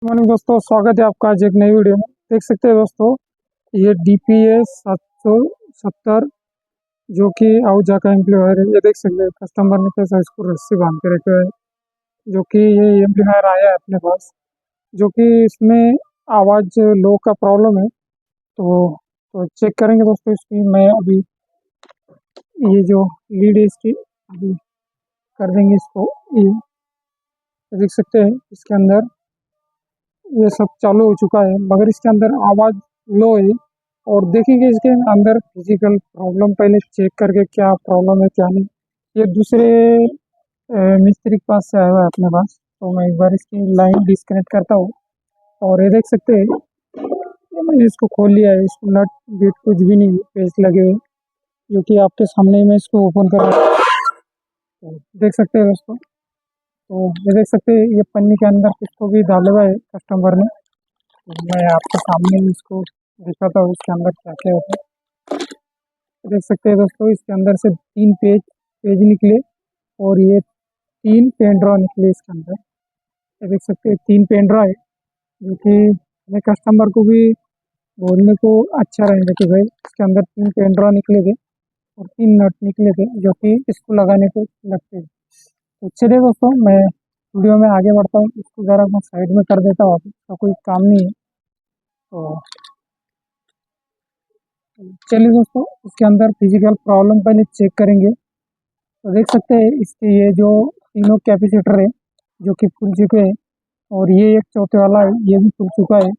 Morning दोस्तों, स्वागत है आपका आज एक नई वीडियो में। देख सकते हैं दोस्तों, ये DPS 770 जो कि आहूजा का एम्पलीफायर है। ये देख सकते हैं कस्टमर ने कैसा इसको रस्सी बांध के रखे हुए है, जो कि ये एम्पलीफायर आया है अपने पास, जो कि इसमें आवाज़ लो का प्रॉब्लम है। तो चेक करेंगे दोस्तों इसकी। मैं अभी ये जो लीड है इसकी अभी कर देंगे इसको। ये देख सकते हैं इसके अंदर ये सब चालू हो चुका है, मगर इसके अंदर आवाज़ लो है। और देखेंगे इसके अंदर फिजिकल प्रॉब्लम पहले चेक करके क्या प्रॉब्लम है क्या नहीं। ये दूसरे मिस्त्री के पास से आया हुआ है अपने पास, तो मैं एक बार इसकी लाइन डिस्कनेक्ट करता हूँ। और ये देख सकते हैं ये मैंने इसको खोल लिया है। इसको नट बीट कुछ भी नहीं पेज लगे हुए, जो कि आपके सामने ही मैं इसको ओपन कर रहा हूँ। तो देख सकते हैं दोस्तों, तो ये देख सकते हैं ये पन्नी के अंदर किसको भी डाला हुआ है कस्टमर ने। तो मैं आपके सामने ही इसको दिखाता हूँ इसके अंदर क्या क्या होता है। देख सकते हैं दोस्तों, इसके अंदर से 3 पेज पेज निकले, और ये 3 पेन ड्रॉ निकले इसके अंदर। ये देख सकते हैं 3 पेन ड्रॉ है, जो कि हमें कस्टमर को भी बोलने को अच्छा रहेगा कि भाई इसके अंदर 3 पेन ड्रॉ निकले थे और 3 नट निकले थे, जो कि इसको लगाने को लगते थे। तो चलिए दोस्तों, मैं वीडियो में आगे बढ़ता हूँ। इसको ज़रा मैं साइड में कर देता हूँ, अभी तो कोई काम नहीं है। तो चलिए दोस्तों, इसके अंदर फिजिकल प्रॉब्लम पहले चेक करेंगे। तो देख सकते हैं इसके ये जो तीनों कैपेसिटर है जो कि खुल चुके हैं, और ये एक चौथे वाला है ये भी खुल चुका है।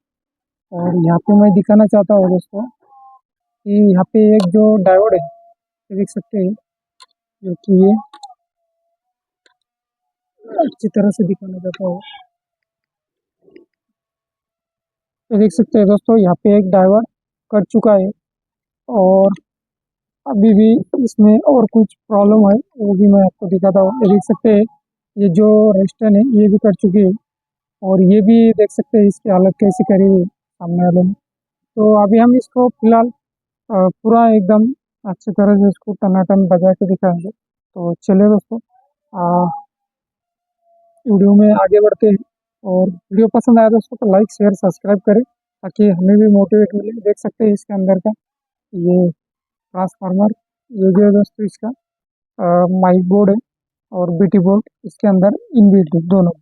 और यहाँ पे मैं दिखाना चाहता हूँ दोस्तों कि यहाँ पे एक जो डायोड है, ये देख सकते हैं, जो कि ये अच्छी तरह से दिखाना चाहता हूँ। ये देख सकते हैं दोस्तों, यहाँ पे एक डायोड कट चुका है, और अभी भी इसमें और कुछ प्रॉब्लम है, वो भी मैं आपको दिखाता हूँ। ये देख सकते हैं ये जो रेस्टन है ये भी कट चुकी है, और ये भी देख सकते हैं इसकी हालत कैसी करी हुई है सामने वाले ने। तो अभी हम इसको फिलहाल पूरा एकदम अच्छी तरह से इसको टनाटन बजा के दिखाएंगे। तो चलिए दोस्तों, वीडियो में आगे बढ़ते हैं। और वीडियो पसंद आया दोस्तों तो लाइक शेयर सब्सक्राइब करें, ताकि हमें भी मोटिवेट मिले। देख सकते हैं इसके अंदर का ये ट्रांसफार्मर, ये जो है दोस्तों इसका माइक बोर्ड है, और BT बोर्ड इसके अंदर इनबिल्ट है दोनों।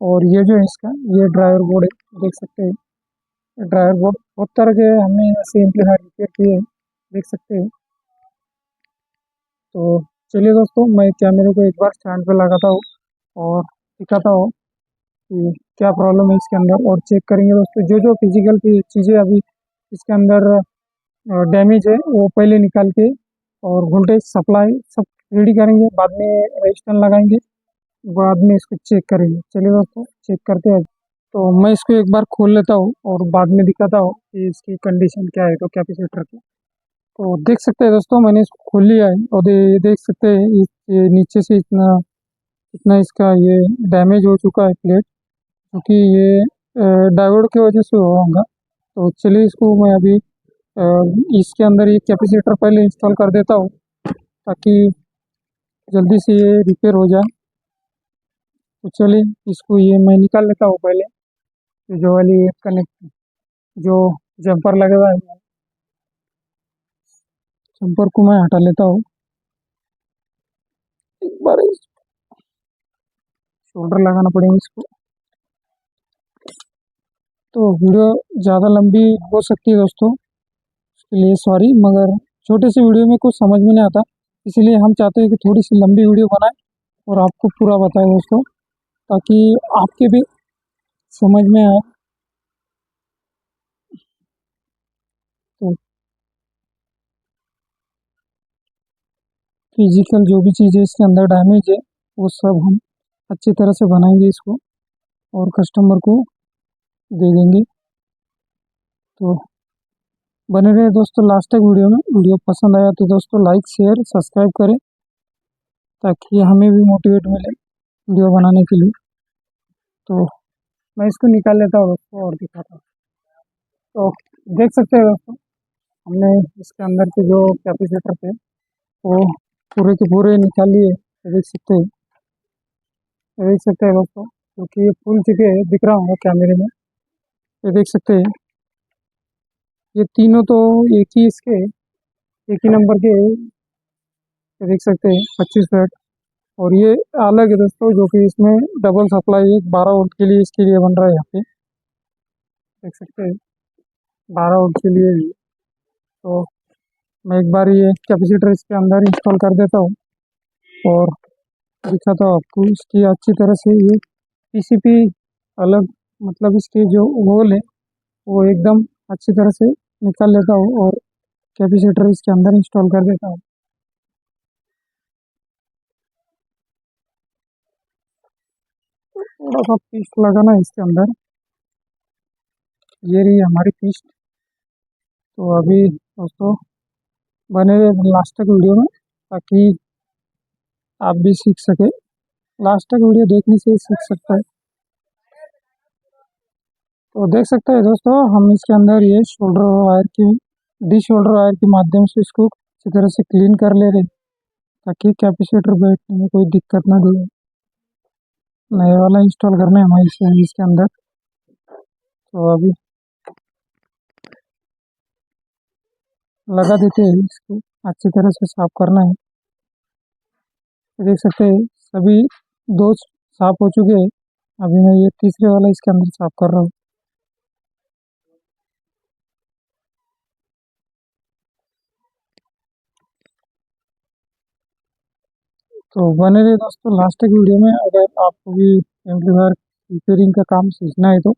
और ये जो है इसका ये ड्राइवर बोर्ड है, देख सकते हैं ड्राइवर बोर्ड बहुत तरह के हमने ऐसे एम्पलीफायर रिपेयर किए हैं, देख सकते हैं। तो चलिए दोस्तों, मैं कैमरे को एक बार स्टैंड पे लगाता हूँ और दिखाता हूँ कि क्या प्रॉब्लम है इसके अंदर, और चेक करेंगे दोस्तों जो जो फिजिकल की चीज़ें अभी इसके अंदर डैमेज है वो पहले निकाल के, और वोल्टेज सप्लाई सब रेडी करेंगे, बाद में रेजिस्टेंस लगाएंगे, बाद में इसको चेक करेंगे। चलिए दोस्तों, चेक करते हैं। तो मैं इसको एक बार खोल लेता हूँ और बाद में दिखाता हूँ कि इसकी कंडीशन क्या है तो कैपेसिटर की। तो देख सकते हैं दोस्तों, मैंने इसको खोल लिया है, और ये देख सकते हैं ये नीचे से इतना इतना इसका ये डैमेज हो चुका है प्लेट, क्योंकि ये डायोड की वजह से हुआ होगा। तो चलिए इसको मैं अभी इसके अंदर ये कैपेसिटर पहले इंस्टॉल कर देता हूँ, ताकि जल्दी से ये रिपेयर हो जाए। तो चलिए इसको ये मैं निकाल लेता हूँ पहले। ये जो वाली कनेक्ट जो जंपर लगा हुआ है, जंपर को मैं हटा लेता हूँ एक बार। शोल्डर लगाना पड़ेगा इसको। तो वीडियो ज़्यादा लंबी हो सकती है दोस्तों, उसके लिए सॉरी, मगर छोटे से वीडियो में कुछ समझ में नहीं आता, इसीलिए हम चाहते हैं कि थोड़ी सी लंबी वीडियो बनाएं और आपको पूरा बताएं दोस्तों, ताकि आपके भी समझ में आए। तो फिजिकल जो भी चीज़ें इसके अंदर डैमेज है वो सब हम अच्छी तरह से बनाएंगे इसको, और कस्टमर को दे देंगे। तो बने रहे दोस्तों लास्ट तक वीडियो में। वीडियो पसंद आया तो दोस्तों लाइक शेयर सब्सक्राइब करें, ताकि हमें भी मोटिवेट मिले वीडियो बनाने के लिए। तो मैं इसको निकाल लेता हूँ दोस्तों और दिखाता हूँ। तो देख सकते हैं दोस्तों, हमने इसके अंदर के जो कैपेसिटर थे वो पूरे के पूरे निकाल लिए। ये देख सकते हैं, ये देख सकते हैं दोस्तों, जो कि ये फुल जगह दिख रहा होगा कैमरे में। ये देख सकते हैं, ये तीनों तो एक ही इसके एक ही नंबर के, ये देख सकते हैं 25 वाट। और ये अलग है दोस्तों, जो कि इसमें डबल सप्लाई 12 वोल्ट के लिए इसके लिए बन रहा है यहाँ पे, देख सकते हैं 12 वोल्ट के लिए भी। तो मैं एक बार ये कैपेसिटर इसके अंदर इंस्टॉल कर देता हूँ और दिखाता हूँ आपको इसकी अच्छी तरह से। ये पीसीपी अलग, मतलब इसके जो होल है वो एकदम अच्छी तरह से निकाल लेता हूँ और कैपेसिटर इसके अंदर इंस्टॉल कर देता हूँ। थोड़ा सा पीस्ट लगाना है इसके अंदर, ये रही हमारी पीस्ट। तो अभी दोस्तों बने रहे लास्ट तक वीडियो में, ताकि आप भी सीख सके। लास्ट तक वीडियो देखने से ही सीख सकता है। तो देख सकते हैं दोस्तों, हम इसके अंदर ये शोल्डर वायर की डी शोल्डर वायर के माध्यम से इसको अच्छी तरह से क्लीन कर ले रहे हैं, ताकि कैपेसिटर बैठने में कोई दिक्कत ना दे। नए वाला इंस्टॉल करना है हमारे इसके अंदर। तो अभी लगा देते हैं, इसको अच्छी तरह से साफ करना है। देख सकते हैं सभी दो साफ हो चुके हैं। अभी मैं ये तीसरे वाला इसके अंदर साफ कर रहा हूँ। तो बने रहे दोस्तों लास्ट तक वीडियो में। अगर आपको भी एम्पलीफायर रिपेयरिंग का काम सीखना है तो,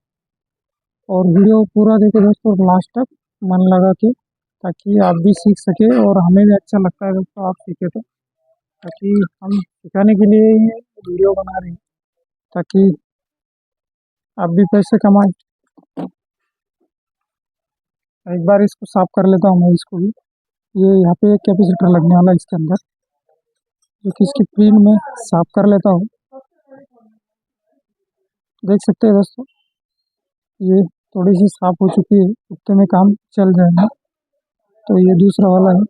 और वीडियो पूरा देखे दोस्तों लास्ट तक मन लगा के, ताकि आप भी सीख सके और हमें भी अच्छा लगता है दोस्तों आप सीखे तो। ताकि हम सिखाने के लिए ये वीडियो बना रहे हैं, ताकि आप भी पैसे कमाएं। एक बार इसको साफ कर लेता हूँ मैं इसको भी। ये यहाँ पे एक कैपेसिटर लगने वाला है इसके अंदर, जो कि इसकी पिन में साफ कर लेता हूँ। देख सकते हैं दोस्तों, ये थोड़ी सी साफ हो चुकी है, उतने में काम चल जाएगा। तो ये दूसरा वाला है।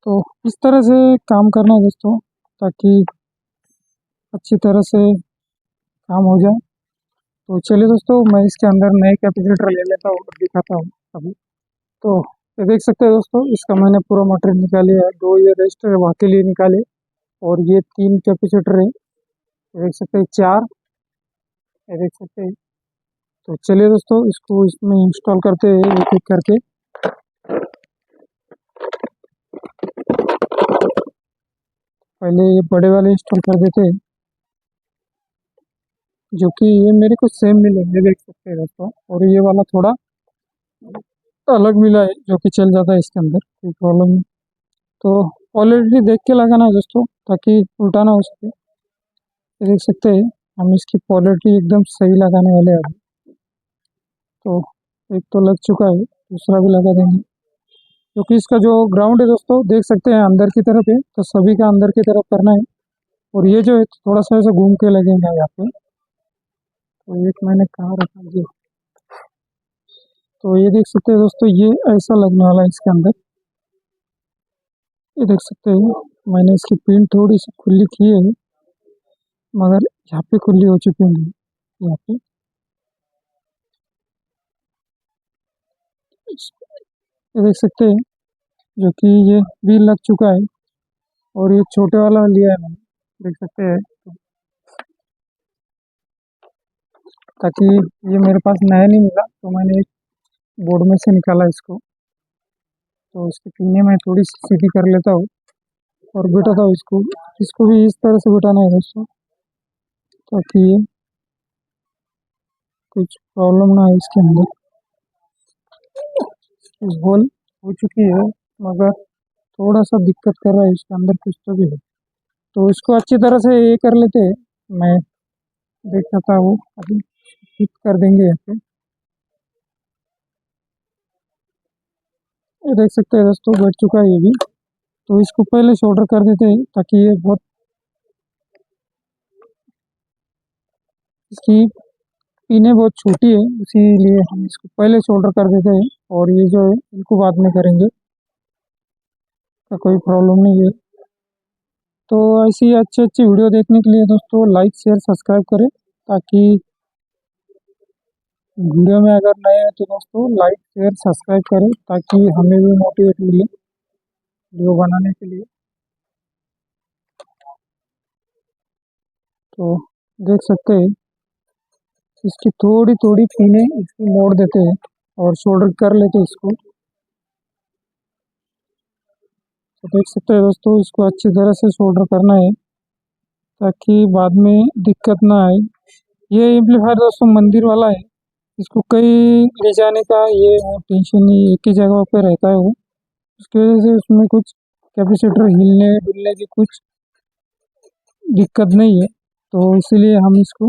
तो इस तरह से काम करना है दोस्तों, ताकि अच्छी तरह से काम हो जाए। तो चलिए दोस्तों, मैं इसके अंदर नए कैपेसिटर ले लेता हूँ और दिखाता हूँ अभी। तो ये देख सकते हैं दोस्तों, इसका मैंने पूरा मटेरियल निकाले है। दो ये रजिस्टर वहाँ के लिए निकाले, और ये तीन कैपेसिटर है। ये देख सकते हैं चार, ये देख सकते हैं। तो चलिए दोस्तों, इसको इसमें इंस्टॉल करते हैं एक एक करके। पहले ये बड़े वाले इंस्टॉल कर देते हैं, जो कि ये मेरे को सेम मिलेंगे, देख सकते हैं दोस्तों। और ये वाला थोड़ा अलग मिला है, जो कि चल जाता है इसके अंदर, कोई प्रॉब्लम नहीं। तो क्वालिटी देख के लगाना है दोस्तों, ताकि उल्टा ना हो सके। ये देख सकते हैं, हम इसकी क्वालिटी एकदम सही लगाने वाले हैं अभी। तो एक तो लग चुका है, दूसरा भी लगा देंगे। क्योंकि इसका जो ग्राउंड है दोस्तों, देख सकते हैं अंदर की तरफ है, तो सभी का अंदर की तरफ करना है। और ये जो है थोड़ा सा ऐसा घूम के लगेंगे यहाँ पे। तो एक मैंने कहाँ रखा जी। तो ये देख सकते हैं दोस्तों, ये ऐसा लगने वाला है इसके अंदर। ये देख सकते हैं, मैंने इसकी पिन थोड़ी सी खुली की है, मगर यहाँ पे खुली हो चुकी है यहाँ पे। ये देख सकते हैं, जो कि ये भी लग चुका है। और ये छोटे वाला लिया है मैंने, देख सकते हैं। ताकि ये मेरे पास नया नहीं मिला, तो मैंने एक बोर्ड में से निकाला इसको। तो इसकी पिने मैं थोड़ी सी सीधी कर लेता हूँ और बिठाता हूँ इसको। इसको भी इस तरह से बिठाना है दोस्तों, ताकि ये कुछ प्रॉब्लम ना है इसके अंदर। इस होल हो चुकी है, मगर थोड़ा सा दिक्कत कर रहा है इसके अंदर, कुछ तो भी है। तो इसको अच्छी तरह से ये कर लेते हैं। मैं देखता हूँ अभी, ठीक कर देंगे यहाँ पे। ये देख सकते हैं दोस्तों, बैठ चुका है ये भी। तो इसको पहले शोल्डर कर देते हैं, ताकि ये बहुत इसकी पिने बहुत छोटी है, इसीलिए हम इसको पहले शोल्डर कर देते हैं। और ये जो है इनको बाद में करेंगे, तो कोई प्रॉब्लम नहीं है। तो ऐसी अच्छी अच्छी वीडियो देखने के लिए दोस्तों लाइक शेयर सब्सक्राइब करें, ताकि वीडियो में अगर नए हैं तो दोस्तों लाइक शेयर सब्सक्राइब करें, ताकि हमें भी मोटिवेट मिले वीडियो बनाने के लिए। तो देख सकते हैं इसकी थोड़ी थोड़ी पिने इसकी मोड़ देते हैं और शोल्डर कर लेते हैं इसको। तो देख सकते हैं दोस्तों इसको अच्छी तरह से शोल्डर करना है, ताकि बाद में दिक्कत ना आए। ये एम्पलीफायर दोस्तों मंदिर वाला है, इसको कहीं ले जाने का ये टेंशन नहीं, एक ही जगह पे रहता है वो। उसकी वजह से उसमें कुछ कैपेसिटर हिलने डुलने की कुछ दिक्कत नहीं है। तो इसीलिए हम इसको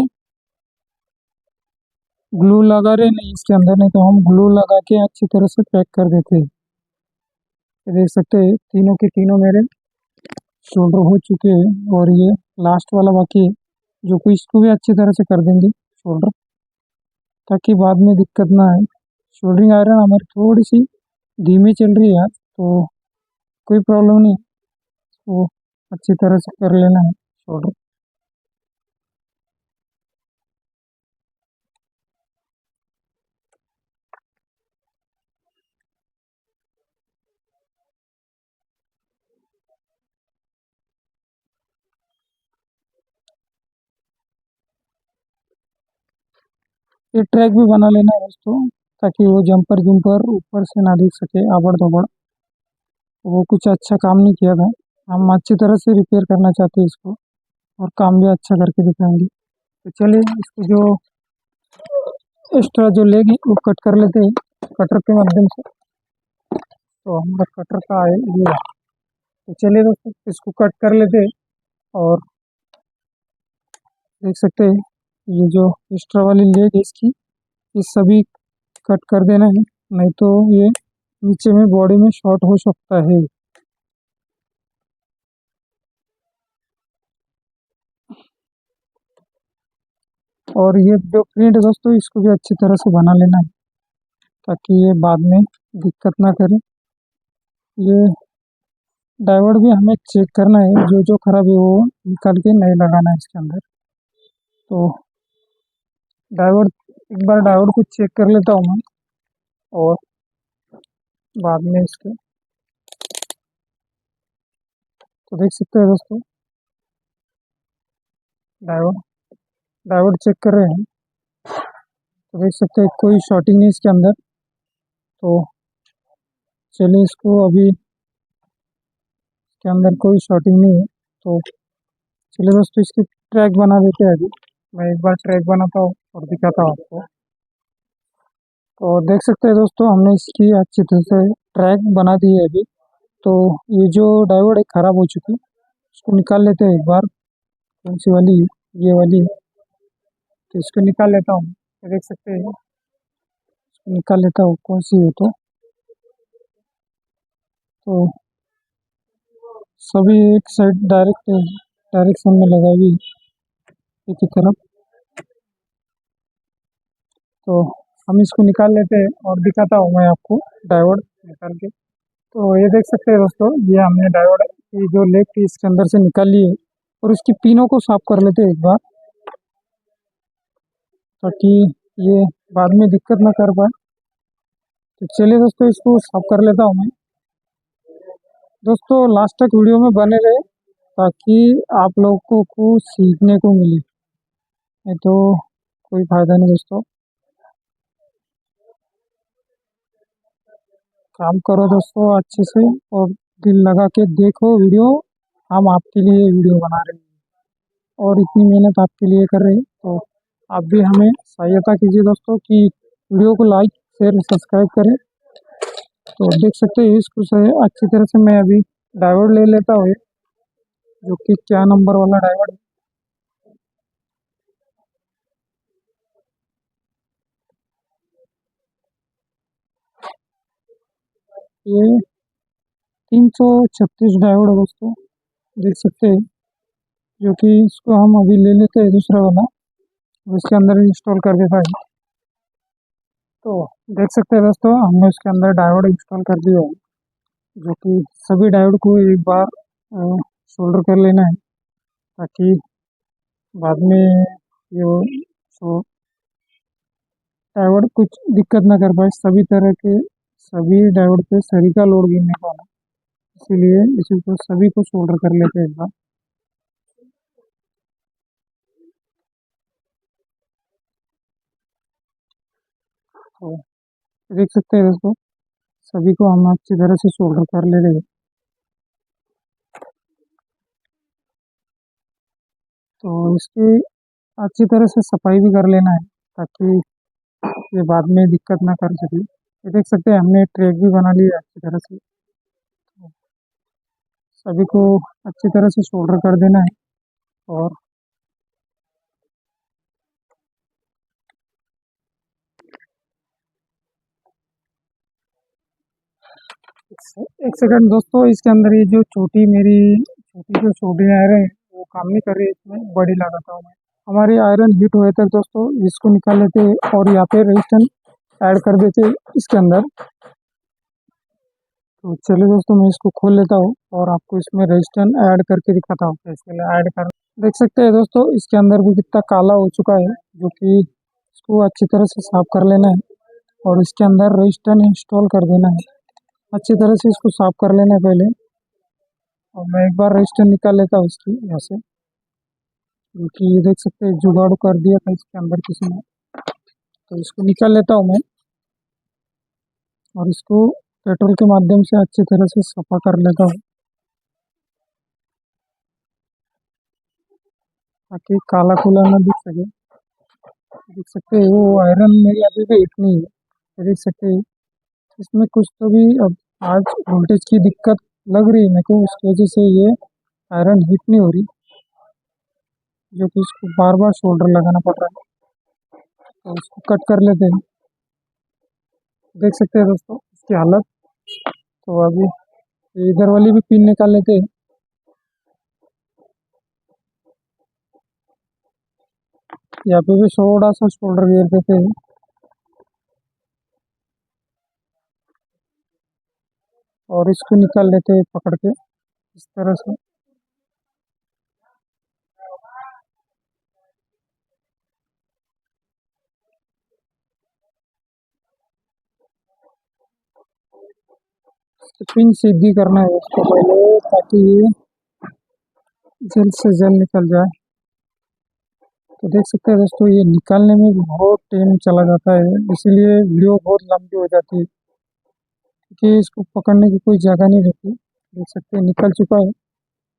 ग्लू लगा रहे नहीं इसके अंदर, नहीं तो हम ग्लू लगा के अच्छी तरह से पैक कर देते हैं। ये देख सकते हैं तीनों के तीनों मेरे शोल्डर हो चुके हैं और ये लास्ट वाला बाकी है, जो कि इसको भी अच्छी तरह से कर देंगे शोल्डर, ताकि बाद में दिक्कत ना आए। शोल्डरिंग आयरन हमारी थोड़ी सी धीमी चल रही है आज, तो कोई प्रॉब्लम नहीं, वो अच्छी तरह से कर लेना है शोल्डर। ये ट्रैक भी बना लेना है दोस्तों, ताकि वो जंपर जंपर ऊपर से ना दिख सके आबड़ धबड़। वो कुछ अच्छा काम नहीं किया था, हम अच्छी तरह से रिपेयर करना चाहते हैं इसको और काम भी अच्छा करके दिखाएंगे। तो चलिए इसको जो एक्स्ट्रा जो लेगी वो कट कर लेते हैं कटर के माध्यम से। तो हमारा कटर का है ये, तो चलिए दोस्तों इसको कट कर लेते हैं। और देख सकते हैं ये जो एक्स्ट्रा वाली लेग है इसकी, ये सभी कट कर देना है, नहीं तो ये नीचे में बॉडी में शॉर्ट हो सकता है। और ये जो प्रिंट है दोस्तों इसको भी अच्छी तरह से बना लेना है, ताकि ये बाद में दिक्कत ना करे। ये डायोड भी हमें चेक करना है, जो जो खराब है वो निकाल के नहीं लगाना है इसके अंदर। तो डायोड एक बार डायोड को चेक कर लेता हूँ मैं, और बाद में इसके तो देख सकते हैं दोस्तों डायोड डायोड चेक कर रहे हैं। तो देख सकते हैं कोई शॉर्टिंग नहीं इसके अंदर। तो चलिए इसको अभी इसके अंदर कोई शॉर्टिंग नहीं है, तो चलिए दोस्तों इसकी ट्रैक बना देते हैं। अभी मैं एक बार ट्रैक बनाता हूँ और दिखाता हूँ आपको। तो देख सकते हैं दोस्तों हमने इसकी अच्छी तरह से ट्रैक बना दी है अभी। तो ये जो डायोड है ख़राब हो चुकी है, इसको निकाल लेते हैं एक बार। कौन सी वाली है? ये वाली है। तो इसको निकाल लेता हूँ, ये देख सकते हैं इसको निकाल लेता हूँ कौन सी है। तो सभी एक साइड डायरेक्शन में लगा हुई एक ही तरफ। तो हम इसको निकाल लेते हैं और दिखाता हूँ मैं आपको डायोड निकाल के। तो ये देख सकते हैं दोस्तों ये हमने डायोड की जो लेग थी इसके अंदर से निकाल ली है, और इसकी पिनों को साफ कर लेते हैं एक बार, ताकि ये बाद में दिक्कत ना कर पाए। तो चलिए दोस्तों इसको साफ कर लेता हूँ मैं। दोस्तों लास्ट तक वीडियो में बने रहे, ताकि आप लोगों को सीखने को मिले, नहीं तो कोई फायदा नहीं दोस्तों। काम करो दोस्तों अच्छे से और दिल लगा के देखो वीडियो। हम आपके लिए वीडियो बना रहे हैं और इतनी मेहनत आपके लिए कर रहे हैं, तो आप भी हमें सहायता कीजिए दोस्तों कि वीडियो को लाइक शेयर सब्सक्राइब करें। तो देख सकते हैं इसको से अच्छी तरह से मैं अभी डायोड ले लेता हूँ, जो कि क्या नंबर वाला डायोड है। ये 336 डायोड है दोस्तों, देख सकते हैं, जो कि इसको हम अभी ले लेते हैं दूसरा वाला, उसके अंदर इंस्टॉल कर देता है। तो देख सकते हैं दोस्तों हमने उसके अंदर डायोड इंस्टॉल कर दिया है, जो कि सभी डायोड को एक बार शोल्डर कर लेना है, ताकि बाद में ये सो डायोड कुछ दिक्कत ना कर पाए। सभी डायोड पे सही का लोड गिरने वाला, इसीलिए इसी को सभी को शोल्डर कर लेते हैं एक बार। तो देख सकते हैं दोस्तों, सभी को हम अच्छी तरह से शोल्डर कर ले रहे हैं। तो इसकी अच्छी तरह से सफाई भी कर लेना है, ताकि ये बाद में दिक्कत ना कर सके। ये देख सकते हैं हमने ट्रैक भी बना लिया है अच्छी तरह से। तो सभी को अच्छी तरह से शोल्डर कर देना है। और एक सेकंड दोस्तों, इसके अंदर ये जो छोटी जो छोटी आयरन है वो काम नहीं कर रही है, इसमें बड़ी लगाता हूँ मैं। हमारी आयरन हीट हुए तक दोस्तों इसको निकाल लेते हैं और यहाँ पे रेजिस्टेंस ऐड कर देते हैं इसके अंदर। तो चलिए दोस्तों, मैं इसको खोल लेता हूँ और आपको इसमें रेजिस्टेंस ऐड करके दिखाता हूँ कैसे ऐड कर। देख सकते हैं दोस्तों, इसके अंदर भी कितना काला हो चुका है, जो कि इसको अच्छी तरह से साफ कर लेना है और इसके अंदर रेजिस्टेंस इंस्टॉल कर देना है। अच्छी तरह से इसको साफ कर लेना है पहले। और मैं एक बार रजिस्टर निकाल लेता हूँ इसकी यहाँ से, क्योंकि ये देख सकते हैं जुगाड़ कर दिया था इसके अंदर किसी ने। तो इसको निकाल लेता हूँ मैं और इसको पेट्रोल के माध्यम से अच्छी तरह से सफा कर लेता हूँ, ताकि काला कूला ना दिख सके। देख सकते हैं वो आयरन मेरी अभी भी हिट नहीं है। ये देख सकते हैं इसमें कुछ तो भी अब आज वोल्टेज की दिक्कत लग रही है मेरे को, उसकी वजह से ये आयरन हिट नहीं हो रही, जो कि इसको बार बार शोल्डर लगाना पड़ रहा है। तो इसको कट कर लेते हैं। देख सकते हैं दोस्तों इसकी हालत। तो अभी इधर वाली भी पिन निकाल लेते हैं। यहाँ पे भी थोड़ा सा शोल्डर गिर देते हैं और इसको निकाल लेते हैं पकड़ के इस तरह से। पिन सीधी करना है उसको पहले, ताकि ये जल्द से जल्द निकल जाए। तो देख सकते हैं दोस्तों, ये निकालने में भी बहुत टाइम चला जाता है, इसीलिए वीडियो बहुत लंबी हो जाती है, क्योंकि इसको पकड़ने की कोई जगह नहीं रहती। देख सकते हैं निकल चुका है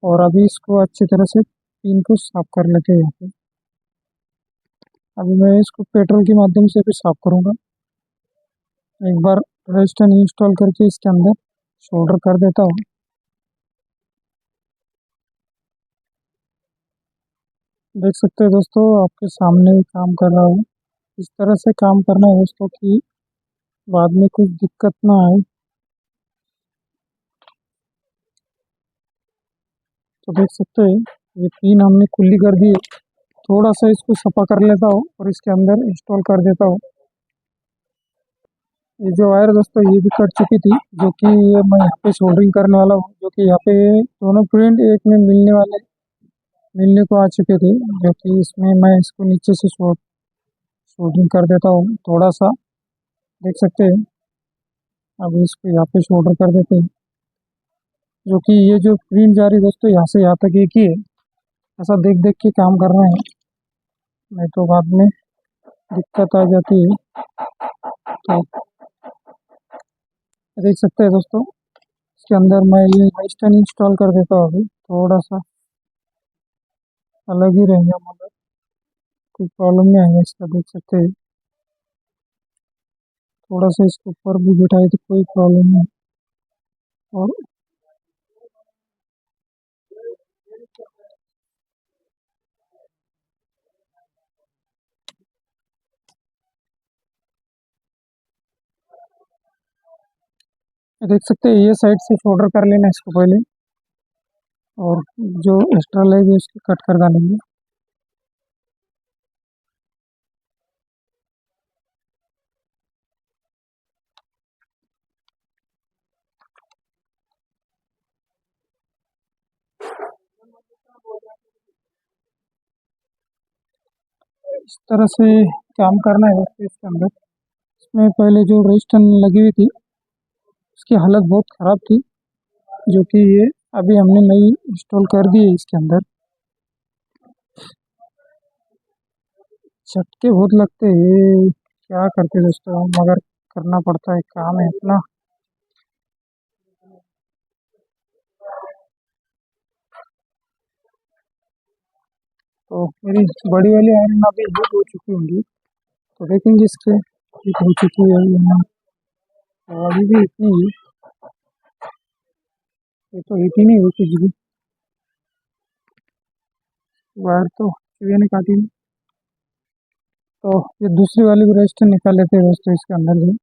और अभी इसको अच्छी तरह से पिन को साफ कर लेते हैं यहाँ पे। अभी मैं इसको पेट्रोल के माध्यम से भी साफ करूँगा। एक बार रेजिस्टेंस इंस्टॉल करके इसके अंदर सोल्डर कर देता हूँ। देख सकते हैं दोस्तों, आपके सामने ही काम कर रहा हूँ। इस तरह से काम करना है दोस्तों कि बाद में कुछ दिक्कत ना आए। तो देख सकते हैं ये पिन हमने खुली कर दी है। थोड़ा सा इसको सफा कर लेता हूँ और इसके अंदर इंस्टॉल कर देता हूँ। ये जो वायर दोस्तों ये भी कट चुकी थी, जो कि ये मैं यहाँ पे सोल्डरिंग करने वाला हूँ, जो कि यहाँ पे दोनों प्रिंट एक में मिलने को आ चुके थे, जो कि इसमें मैं इसको नीचे से सोल्डरिंग कर देता हूँ थोड़ा सा। देख सकते हैं अभी इसको यहाँ पे सोल्डर कर देते हैं, जो कि ये जो प्रिंट जा रही है दोस्तों यहाँ से यहाँ तक एक ही है। ऐसा देख देख के काम करना है, नहीं तो बाद में दिक्कत आ जाती है। तो देख सकते हैं दोस्तों, इसके अंदर मैं ये स्टैंड इंस्टॉल कर देता हूँ। अभी थोड़ा सा अलग ही रहेगा, मगर कोई प्रॉब्लम नहीं आएगा इसका। देख सकते हैं थोड़ा सा इसके ऊपर भी बिठाए तो कोई प्रॉब्लम नहीं। और देख सकते हैं ये साइड से सोल्डर कर लेना इसको पहले, और जो एक्स्ट्रा लगेगी उसको कट कर डालेंगे। इस तरह से काम करना है दोस्तों इसके अंदर। इसमें पहले जो रेजिस्टेंस लगी हुई थी उसकी हालत बहुत ख़राब थी, जो कि ये अभी हमने नई इंस्टॉल कर दी है इसके अंदर। झटके बहुत लगते हैं, ये क्या करते दोस्तों, मगर करना पड़ता है, काम है अपना। तो मेरी बड़ी वाली आयरन अभी हीट हो चुकी होंगी, तो देखेंगे इसके हीट हो चुकी है या नहीं। बड़ी भी इतनी ही, ये तो हीट ही नहीं हुई कुछ भी, वायर तो चूहे ने काटी नहीं। तो ये दूसरी वाली भी रेजिस्टेंस निकाल लेते हैं दोस्तों इसके अंदर से।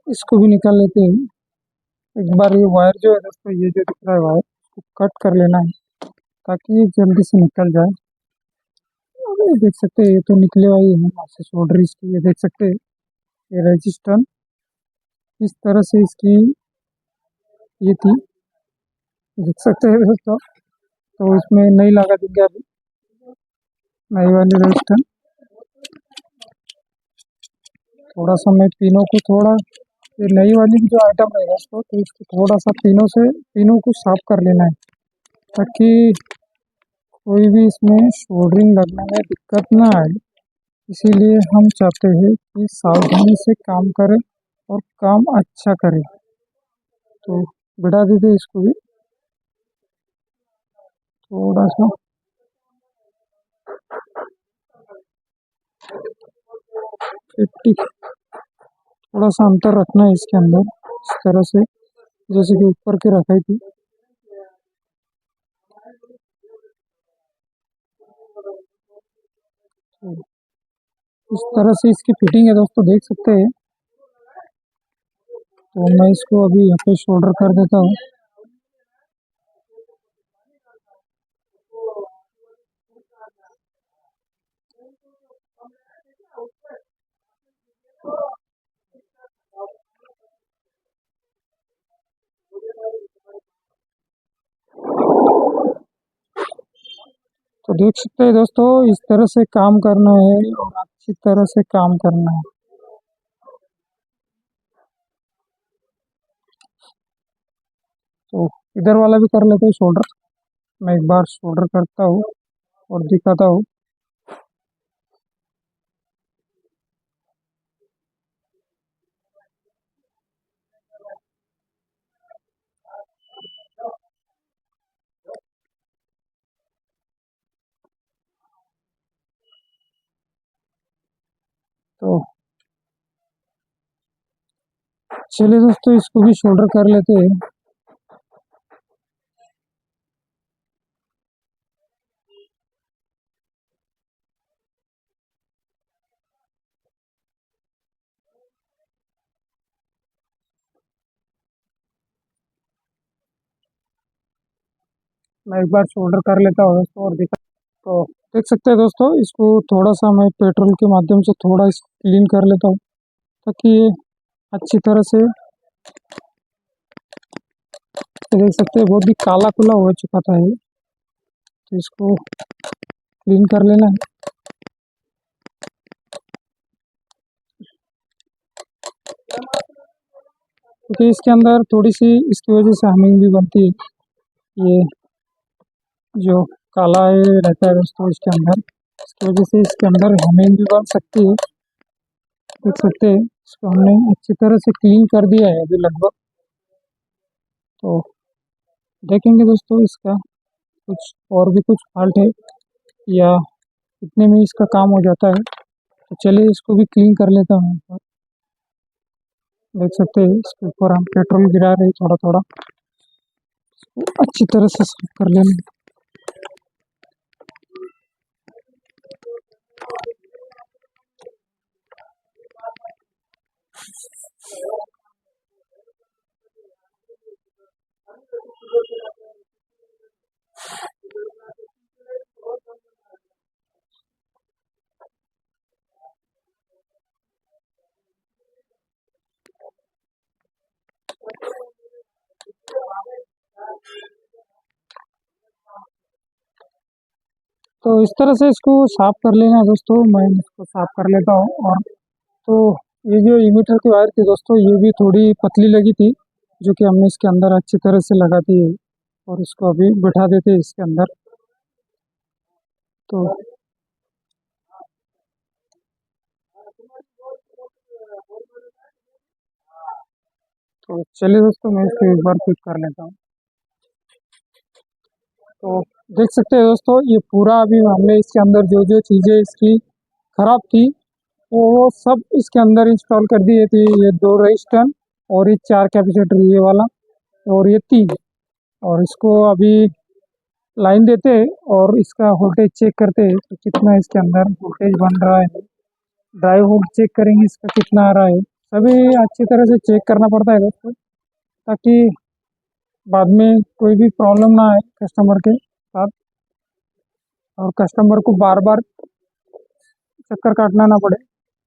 इसको भी निकाल लेते हैं। एक बार ये वायर जो है दोस्तों, ये जो दिख रहा है वायर, इसको कट कर लेना है ताकि ये जल्दी से निकल जाए। ये देख सकते हैं, ये तो निकले हुई है आपसे सोल्डर इसकी, ये देख सकते हैं। ये रेजिस्टेंस इस तरह से इसकी ये थी, देख सकते हैं दोस्तों। तो इसमें नई लगा देंगे अभी, नई वाली रेजिस्टेंस। थोड़ा सा मैं पिनों को थोड़ा, ये नई वाली जो आइटम रहेगा दोस्तों, तो इसको थोड़ा सा पिनों को साफ कर लेना है ताकि कोई भी इसमें सोल्डरिंग लगने में दिक्कत ना आए। इसीलिए हम चाहते हैं कि सावधानी से काम करें और काम अच्छा करें। तो बढ़ा दीजिए इसको भी थोड़ा सा, 50, थोड़ा सा अंतर रखना है इसके अंदर इस तरह से, जैसे कि ऊपर के रखाई थी। तो इस तरह से इसकी फिटिंग है दोस्तों, देख सकते हैं। तो मैं इसको अभी यहाँ पे शोल्डर कर देता हूँ। तो देख सकते हैं दोस्तों, इस तरह से काम करना है और अच्छी तरह से काम करना है। तो इधर वाला भी कर लेते हैं शोल्डर। मैं एक बार शोल्डर करता हूँ और दिखाता हूँ। तो चलिए दोस्तों, इसको भी शोल्डर कर लेते हैं। मैं एक बार शोल्डर कर लेता हूँ दोस्तों और दिखा। तो देख सकते हैं दोस्तों, इसको थोड़ा सा मैं पेट्रोल के माध्यम से थोड़ा इसको क्लीन कर लेता हूँ ताकि ये अच्छी तरह से, देख सकते हैं बहुत ही काला कुला हो चुका था ये। तो इसको क्लीन कर लेना है क्योंकि इसके अंदर थोड़ी सी इसकी वजह से हमिंग भी बनती है। ये जो काला ये रहता है दोस्तों इसके अंदर, इसकी वजह से इसके अंदर हमिंग भी बन सकती है। देख सकते हैं, इसको हमने अच्छी तरह से क्लीन कर दिया है अभी लगभग। तो देखेंगे दोस्तों इसका कुछ और भी कुछ फॉल्ट है या इतने में इसका काम हो जाता है। तो चलिए इसको भी क्लीन कर लेता हूँ एक बार। देख सकते हैं इसके ऊपर हम पेट्रोल गिरा रहे हैं थोड़ा थोड़ा, अच्छी तरह से साफ कर लेना। तो इस तरह से इसको साफ कर लेना दोस्तों। मैं इसको साफ कर लेता हूँ। और तो ये जो इमीटर की वायर थी दोस्तों, ये भी थोड़ी पतली लगी थी, जो कि हमने इसके अंदर अच्छी तरह से लगा दी है। और इसको अभी बैठा देते हैं इसके अंदर। तो चलिए दोस्तों, मैं इसको एक बार फिट कर लेता हूँ। तो देख सकते हैं दोस्तों, ये पूरा अभी हमने इसके अंदर जो जो चीज़ें इसकी खराब थी वो सब इसके अंदर इंस्टॉल कर दिए थे। ये 2 रजिस्टर और ये 4 कैपेसिटर, ये वाला और ये 3। और इसको अभी लाइन देते हैं और इसका वोल्टेज चेक करते हैं कि कितना इसके अंदर वोल्टेज बन रहा है। ड्राइव वोल्ट चेक करेंगे इसका कितना आ रहा है। सभी अच्छी तरह से चेक करना पड़ता है दोस्तों, ताकि बाद में कोई भी प्रॉब्लम ना आए कस्टमर के साथ, और कस्टमर को बार बार चक्कर काटना ना पड़े।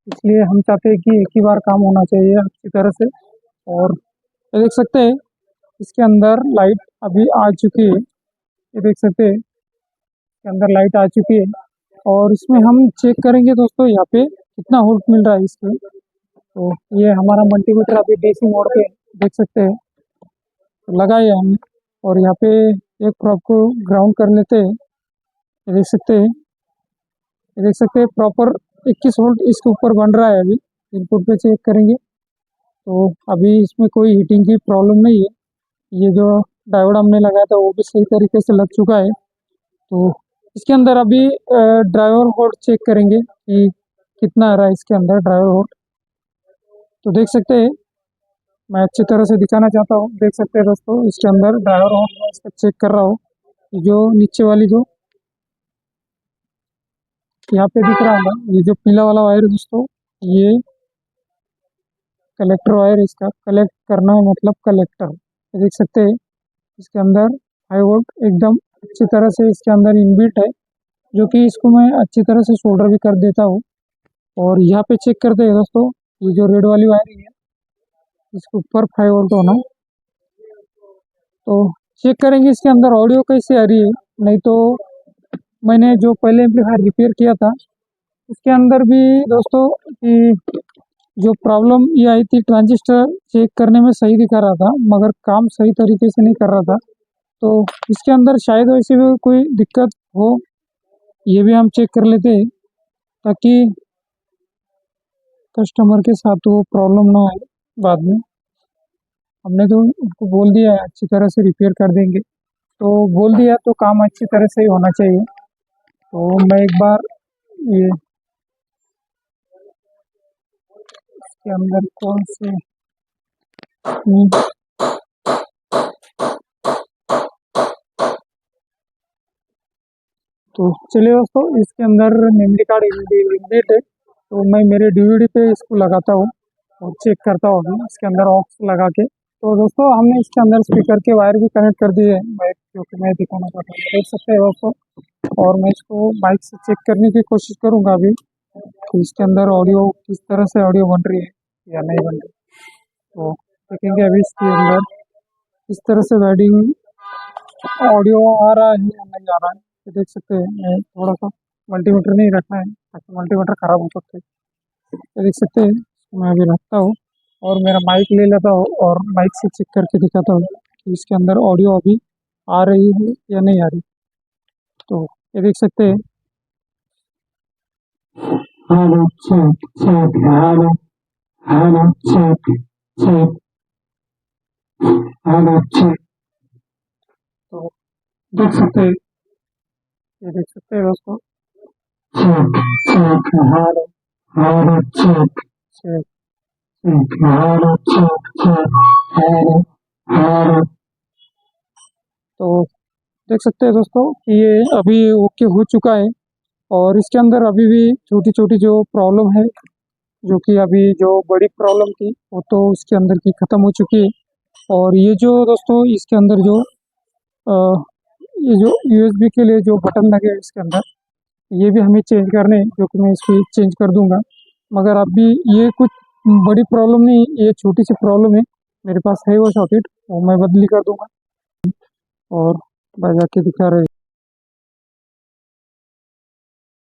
इसलिए हम चाहते हैं कि एक ही बार काम होना चाहिए अच्छी तरह से। और ये देख सकते हैं इसके अंदर लाइट अभी आ चुकी है। ये देख सकते हैं इसके अंदर लाइट आ चुकी है। और इसमें हम चेक करेंगे दोस्तों यहाँ पे कितना वोल्ट मिल रहा है इसके। तो ये हमारा मल्टीमीटर अभी डीसी मोड पे देख सकते हैं तो लगाया है हमने। और यहाँ पे एक प्रोब को ग्राउंड कर लेते हैं। ये देख सकते हैं, ये देख सकते हैं प्रॉपर 21 वोल्ट इसके ऊपर बन रहा है। अभी इनपुट पे चेक करेंगे तो अभी इसमें कोई हीटिंग की प्रॉब्लम नहीं है। ये जो डायोड हमने लगाया था वो भी सही तरीके से लग चुका है। तो इसके अंदर अभी ड्राइवर वोल्ट चेक करेंगे कि कितना आ रहा है इसके अंदर ड्राइवर वोल्ट। तो देख सकते हैं, मैं अच्छी तरह से दिखाना चाहता हूँ। देख सकते हैं दोस्तों, इसके अंदर ड्राइवर वोल्ट मैं इसका चेक कर रहा हूँ। जो नीचे वाली जो यहाँ पे दिख रहा है, ये जो पीला वाला वायर है दोस्तों, ये कलेक्टर वायर, इसका कलेक्ट करना है, मतलब कलेक्टर। ये देख सकते हैं इसके अंदर हाई वोल्ट एकदम अच्छी तरह से इसके अंदर इनबिल्ट है, जो कि इसको मैं अच्छी तरह से सोल्डर भी कर देता हूँ। और यहाँ पे चेक करते हैं दोस्तों, ये जो रेड वाली वायर है इसके ऊपर 5 वोल्ट होना। तो चेक करेंगे इसके अंदर ऑडियो कैसे आ रही है। नहीं तो मैंने जो पहले एम्पलीफायर रिपेयर किया था उसके अंदर भी दोस्तों कि जो प्रॉब्लम ये आई थी, ट्रांजिस्टर चेक करने में सही दिखा रहा था मगर काम सही तरीके से नहीं कर रहा था। तो इसके अंदर शायद वैसे भी कोई दिक्कत हो, ये भी हम चेक कर लेते हैं, ताकि कस्टमर के साथ वो प्रॉब्लम ना आए बाद में। हमने तो उनको बोल दिया है अच्छी तरह से रिपेयर कर देंगे, तो बोल दिया तो काम अच्छी तरह से ही होना चाहिए। तो मैं एक बार ये इसके अंदर कौन से तो चलिए दोस्तों, इसके अंदर मेमोरी कार्ड इनबिल्ट है। तो मैं मेरे डीवीडी पे इसको लगाता हूँ और चेक करता हूँ अभी इसके अंदर ऑक्स लगा के। तो दोस्तों, हमने इसके अंदर स्पीकर के वायर भी कनेक्ट कर दिए हैं, क्योंकि मैं दिखाना चाहता हूँ, देख सकते हैं दोस्तों। और मैं इसको माइक से चेक करने की कोशिश करूँगा अभी कि इसके अंदर ऑडियो किस तरह से ऑडियो बन रही है या नहीं बन रही। तो देखेंगे अभी इसके अंदर किस तरह से वेडिंग ऑडियो आ रहा है या नहीं आ रहा है। ये देख सकते हैं, मैं थोड़ा सा मल्टीमीटर नहीं रखा है ताकि मल्टीमीटर ख़राब हो सकते हैं। ये देख सकते हैं, मैं अभी रखता हूँ और मेरा माइक ले लेता हूँ और माइक से चेक करके दिखाता हूँ कि इसके अंदर ऑडियो अभी आ रही है या नहीं आ रही। तो ये देख सकते हैं, hello check check, hello hello check check, hello check. तो देख सकते हैं, ये देख सकते हैं दोस्तों, check check, hello hello check check check, hello check check, hello hello. तो देख सकते हैं दोस्तों कि ये अभी ओके हो चुका है। और इसके अंदर अभी भी छोटी छोटी जो प्रॉब्लम है, जो कि अभी जो बड़ी प्रॉब्लम थी वो तो इसके अंदर की ख़त्म हो चुकी है। और ये जो दोस्तों इसके अंदर जो अ, ये जो यूएसबी के लिए जो बटन लगे हैं इसके अंदर, ये भी हमें चेंज करने हैं, जो कि मैं इसको चेंज कर दूंगा। मगर अभी ये कुछ बड़ी प्रॉब्लम नहीं, ये छोटी सी प्रॉब्लम है, मेरे पास है वो सॉकेट, वो मैं बदली कर दूंगा और बजा के दिखा रहे